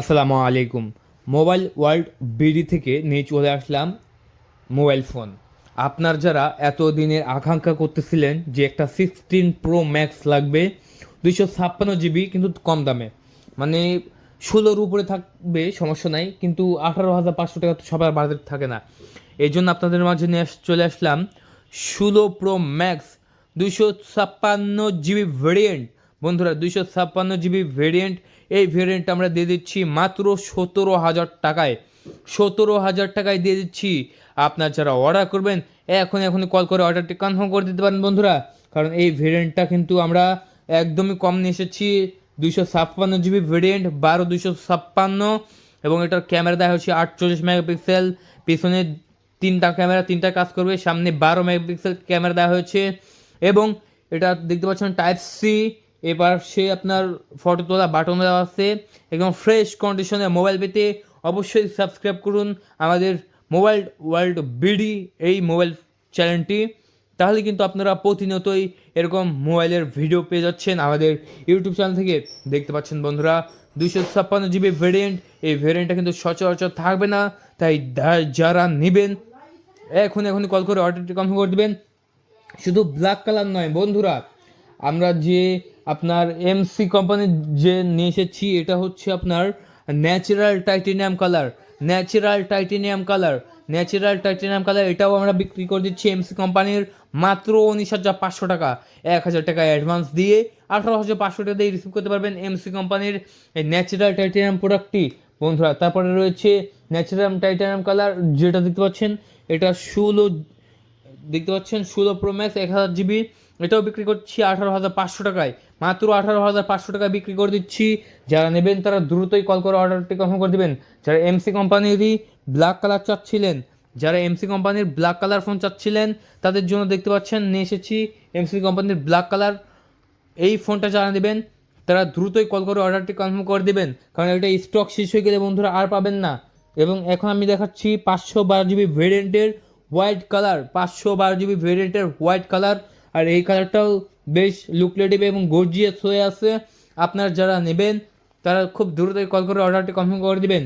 আসসালামু আলাইকুম। Mobile world BD থেকে নিয়ে চলে আসলাম মোবাইল ফোন। আপনার যারা এতদিনের আকাঙ্ক্ষা করতেছিলেন যে একটা 16 প্রো ম্যাক্স লাগবে, 256 জিবি কিন্তু কম দামে, মানে 16-র উপরে থাকবে সমস্যা নাই, কিন্তু 18,500 টাকা তো সবার বাজেট থাকে না। এই জন্য আপনাদের মাঝে নিয়ে চলে আসলাম 16 প্রো ম্যাক্স 256 জিবি ভেরিয়েন্ট। বন্ধুরা, 256 জিবি ভেরিয়েন্ট, এই ভেরিয়েন্ট আমরা দিয়ে দিচ্ছি মাত্র 17,000 টাকায়। 17,000 টাকায় দিয়ে দিচ্ছি। আপনার যারা অর্ডার করবেন এখনই কল করে অর্ডারটি কনফার্ম করে দিতে পারেন বন্ধুরা, কারণ এই ভেরিয়েন্টটা কিন্তু আমরা একদমই কম নিয়ে এসেছি। 256 জিবি ভেরিয়েন্ট 12 256, এবং এটার ক্যামেরা দেওয়া হচ্ছে 48 মেগাপিক্সেল। পিছনে তিনটা ক্যামেরা, তিনটা কাজ করবে। সামনে 12 মেগাপিক্সেল ক্যামেরা দেওয়া হয়েছে, এবং এটা দেখতে পাচ্ছেন টাইপ সি। এবার সে আপনার ফটো তোলা বাটন দেওয়া আছে। একদম ফ্রেশ কন্ডিশনে মোবাইল পেতে অবশ্যই সাবস্ক্রাইব করুন আমাদের মোবাইল ওয়ার্ল্ড বিডি এই মোবাইল চ্যানেলটি। তাহলে কিন্তু আপনারা প্রতিনিয়তই এরকম মোবাইলের ভিডিও পেয়ে যাচ্ছেন আমাদের ইউটিউব চ্যানেল থেকে। দেখতে পাচ্ছেন বন্ধুরা, 256 জিবি ভেরিয়েন্ট। এই ভেরিয়েন্টটা কিন্তু সচরাচর থাকবে না, তাই যারা নেবেন এখনই কল করে অর্ডারটি কনফার্ম করে দেবেন। শুধু ব্ল্যাক কালার নয় বন্ধুরা, আমরা যে আপনার এমসি কোম্পানির যে নিয়ে এসেছি, এটা হচ্ছে আপনার ন্যাচারাল টাইটেনিয়াম কালার। এটাও আমরা বিক্রি করে দিচ্ছি এমসি কোম্পানির মাত্র 19,500 টাকা। 1,000 টাকা অ্যাডভান্স দিয়ে 18,500 টাকা দিয়ে রিসিভ করতে পারবেন এমসি কোম্পানির এই ন্যাচারাল টাইটেনিয়াম প্রোডাক্টটি বন্ধুরা। তারপরে রয়েছে ন্যাচারাল টাইটেনিয়াম কালার, যেটা দেখতে পাচ্ছেন, এটা 16 প্রো ম্যাক্স 1,000 জিবি। এটাও বিক্রি করছি 18,500 টাকায়। মাত্র 18,500 টাকায় বিক্রি করে দিচ্ছি। যারা নেবেন তারা দ্রুতই কল করে অর্ডারটি কনফার্ম করে দেবেন। যারা এমসি কোম্পানিরই ব্ল্যাক কালার চাচ্ছিলেন, ফোন চাচ্ছিলেন, তাদের জন্য দেখতে পাচ্ছেন নিয়ে এসেছি এমসি কোম্পানির ব্ল্যাক কালার। এই ফোনটা যারা নেবেন তারা দ্রুতই কল করে অর্ডারটি কনফার্ম করে দেবেন, কারণ এটা স্টক শেষ হয়ে গেলে বন্ধুরা আর পাবেন না। এবং এখন আমি দেখাচ্ছি 512 জিবি ভেরিয়েন্টের হোয়াইট কালার। আর এই কালারটাও বেশ লুকলেটিভ এবং গর্জিয়াস হয়ে আছে। আপনার যারা নেবেন তারা খুব দ্রুতই কল করে অর্ডারটি কনফার্ম করে দিবেন।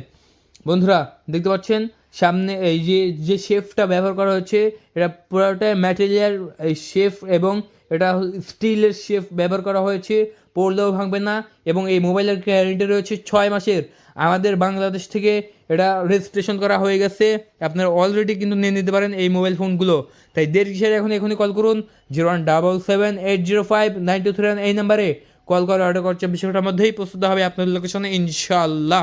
বন্ধুরা, দেখতে পাচ্ছেন সামনে এই যে শেফটা ব্যবহার করা হয়েছে, এটা পুরোটাই ম্যাটেরিয়াল এই শেফ, এবং এটা স্টিলের শেফ ব্যবহার করা হয়েছে, পড়লেও ভাঙবে না। এবং এই মোবাইলের গ্যারেন্টি রয়েছে 6 মাসের। আমাদের বাংলাদেশ থেকে এটা রেজিস্ট্রেশন করা হয়ে গেছে। আপনারা অলরেডি কিন্তু নিয়ে নিতে পারেন এই মোবাইল ফোনগুলো। তাই দেরি কিসের, এখনই কল করুন 0177805923 এই নাম্বারে কল করে অর্ডার করছে। 20 মিনিটের মধ্যেই প্রস্তুত হবে আপনাদের লোকেশনে ইনশাআল্লাহ।